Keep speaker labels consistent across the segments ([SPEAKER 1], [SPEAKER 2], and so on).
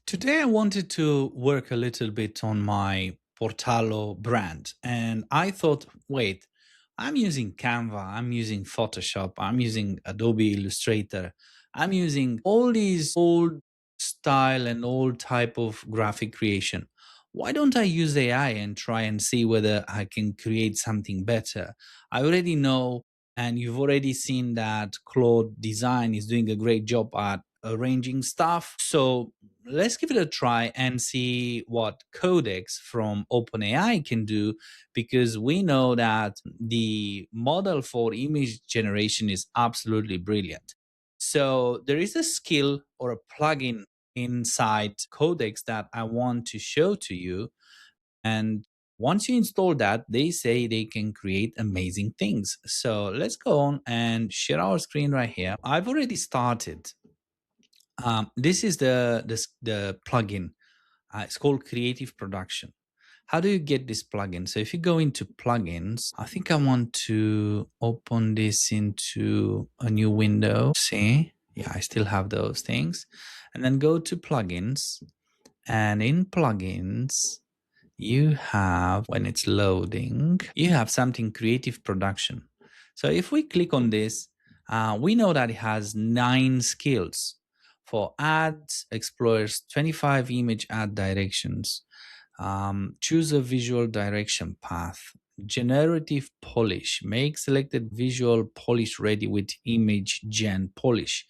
[SPEAKER 1] Today, I wanted to work a little bit on my Portalo brand. And I thought, wait, I'm using Canva, I'm using Photoshop, I'm using Adobe Illustrator, I'm using all these old style and old type of graphic creation. Why don't I use AI and try and see whether I can create something better? I already know, and you've already seen that Claude Design is doing a great job at arranging stuff. So let's give it a try and see what Codex from OpenAI can do, because we know that the model for image generation is absolutely brilliant. So there is a skill or a plugin inside Codex that I want to show to you. And once you install that, they say they can create amazing things. So let's go on and share our screen right here. I've already started. This is the plugin. It's called Creative Production. How do you get this plugin? So if you go into plugins, I think I want to open this into a new window. See, yeah, I still have those things. And then go to plugins. And in plugins, you have, when it's loading, you have something creative production. So if we click on this, we know that it has 9 skills. For ads, explores 25 image ad directions. Choose a visual direction path. Generative polish. Make selected visual polish ready with image gen polish.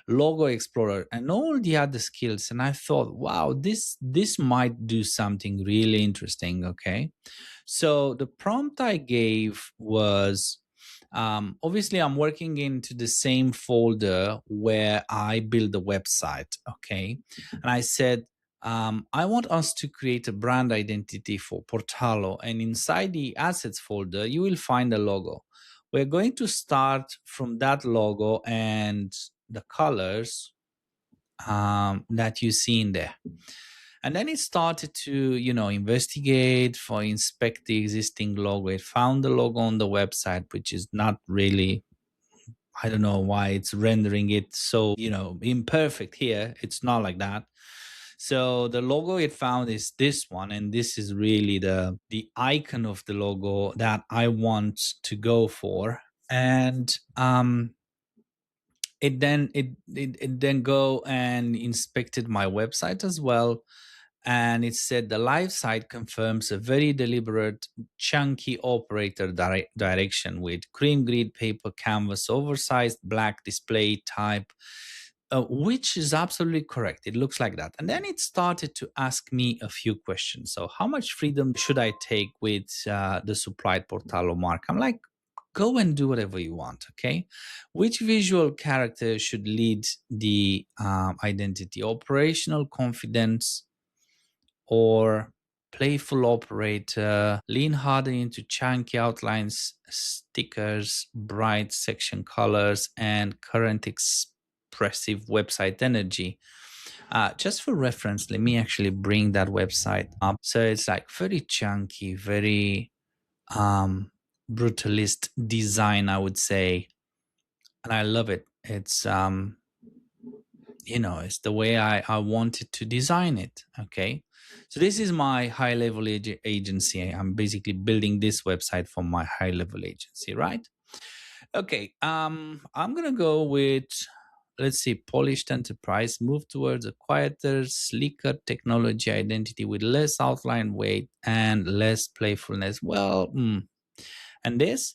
[SPEAKER 1] Logo explorer and all the other skills. And I thought, wow, this might do something really interesting. Okay. So the prompt I gave was, obviously I'm working into the same folder where I build the website. Okay. And I said, I want us to create a brand identity for Portalo. And inside the assets folder, you will find a logo. We're going to start from that logo and the colors that you see in there. And then it started to, investigate for inspect the existing logo. It found the logo on the website, which is not really, I don't know why it's rendering it so, imperfect here. It's not like that. So the logo it found is this one, and this is really the icon of the logo that I want to go for. And it then go and inspected my website as well, and it said the live site confirms a very deliberate chunky operator direction with cream grid paper canvas oversized black display type, which is absolutely correct. It looks like that. And then it started to ask me a few questions. So how much freedom should I take with the supplied Portalo mark? I'm like, go and do whatever you want. Okay. Which visual character should lead the identity? Operational confidence or playful operator? Lean harder into chunky outlines, stickers, bright section colors, and current expressive website energy. Just for reference, let me actually bring that website up. So it's like very chunky, very brutalist design, I would say, and I love it. It's the way I wanted to design it. Okay. So this is my high level agency. I'm basically building this website for my high level agency, right? Okay. I'm going to go with, let's see, polished enterprise, move towards a quieter, sleeker technology identity with less outline weight and less playfulness. Well, and this,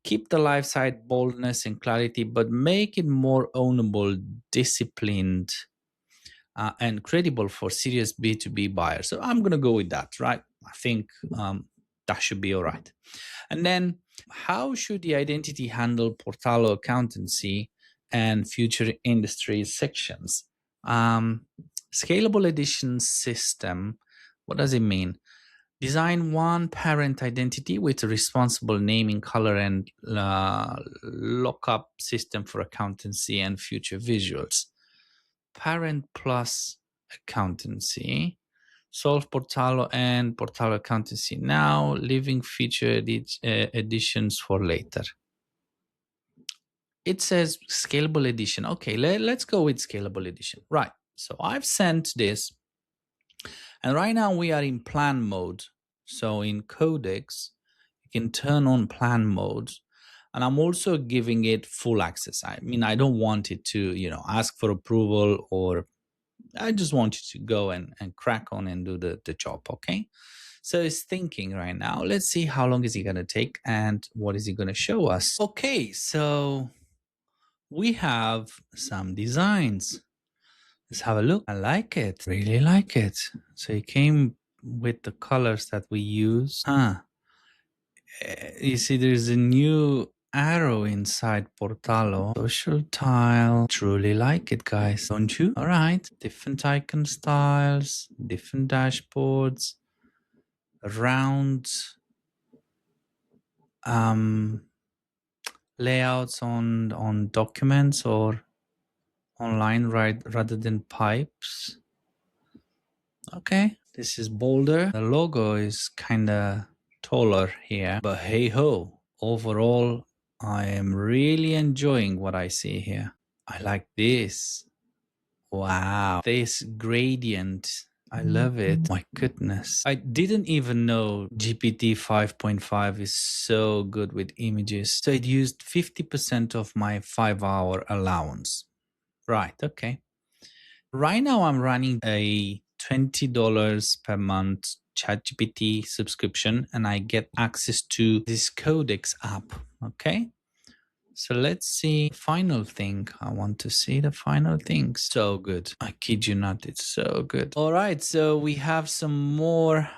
[SPEAKER 1] keep the live side boldness and clarity, but make it more ownable, disciplined, and credible for serious B2B buyers. So I'm going to go with that, right? I think that should be all right. And then how should the identity handle Portalo accountancy and future industry sections? Scalable edition system, what does it mean? Design one parent identity with a responsible naming, color, and lockup system for accountancy and future visuals. Parent plus accountancy. Solve Portalo and Portalo accountancy now, leaving feature editions for later. It says scalable edition. Okay, let's go with scalable edition. Right. So I've sent this And right now we are in plan mode. So in Codex, you can turn on plan mode. And I'm also giving it full access. I mean, I don't want it to, ask for approval, or I just want you to go and crack on and do the job. Okay. So it's thinking right now. Let's see how long is it going to take and what is it going to show us. Okay. So we have some designs. Let's have a look. I like it. Really like it. So it came with the colors that we use. You see, there's a new arrow inside Portalo. Social tile. Truly like it, guys. Don't you? All right. Different icon styles, different dashboards, round layouts on documents or online, right, rather than pipes. Okay. This is bolder. The logo is kind of taller here, but hey ho, overall, I am really enjoying what I see here. I like this. Wow. This gradient. I love it. My goodness. I didn't even know GPT 5.5 is so good with images. So it used 50% of my 5-hour allowance. Right. Okay. Right now I'm running a $20 per month ChatGPT subscription, and I get access to this Codex app. Okay. So let's see the final thing. I want to see the final thing. So good. I kid you not, it's so good. All right, so we have some more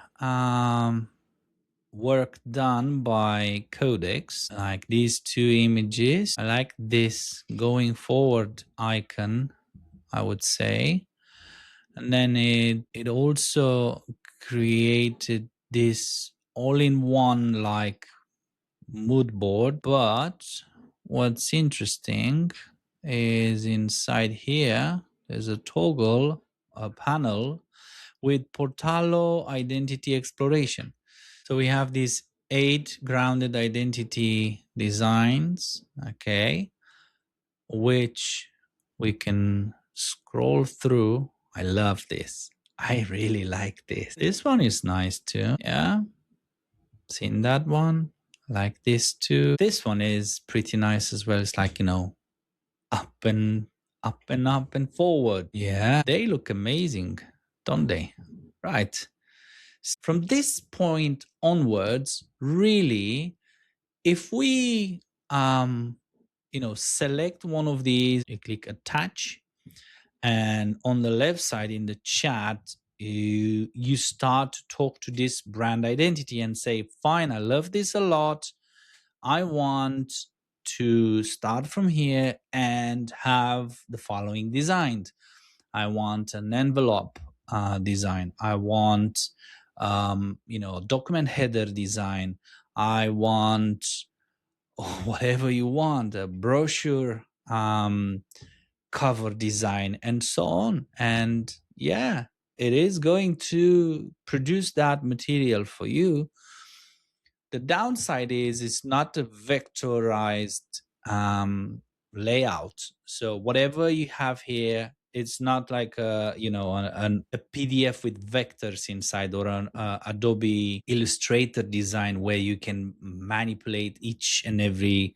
[SPEAKER 1] work done by Codex, like these two images. I like this going forward icon, I would say. And then it also created this all-in-one like mood board. But what's interesting is inside here there's a toggle, a panel with Portalo identity exploration. So we have these 8 grounded identity designs, okay, which we can scroll through. I love this. I really like this. This one is nice too. Yeah. Seen that one? Like this too. This one is pretty nice as well. It's like, up and up and up and forward. Yeah. They look amazing, don't they? Right. From this point onwards, really, if we select one of these, you click attach, and on the left side in the chat, you start to talk to this brand identity and say, fine, I love this a lot. I want to start from here and have the following designed. I want an envelope design. I want document header design. I want whatever you want, a brochure cover design, and so on. And yeah, it is going to produce that material for you. The downside is it's not a vectorized layout. So whatever you have here, it's not like a PDF with vectors inside, or an Adobe Illustrator design where you can manipulate each and every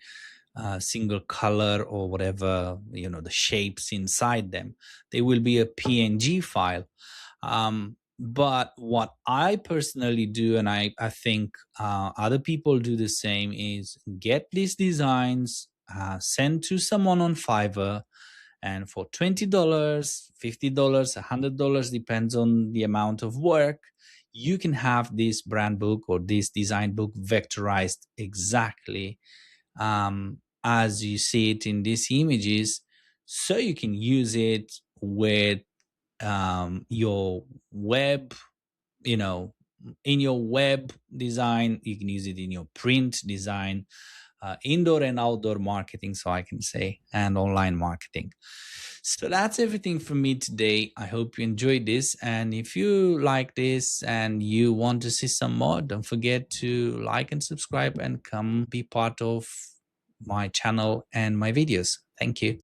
[SPEAKER 1] single color or whatever, the shapes inside them. They will be a PNG file. But what I personally do, and I think other people do the same, is get these designs, send to someone on Fiverr, and for $20, $50, $100, depends on the amount of work, you can have this brand book or this design book vectorized exactly as you see it in these images, so you can use it with your web, in your web design. You can use it in your print design, indoor and outdoor marketing, so I can say, and online marketing. So that's everything from me today. I hope you enjoyed this. And if you like this and you want to see some more, don't forget to like and subscribe and come be part of my channel and my videos. Thank you.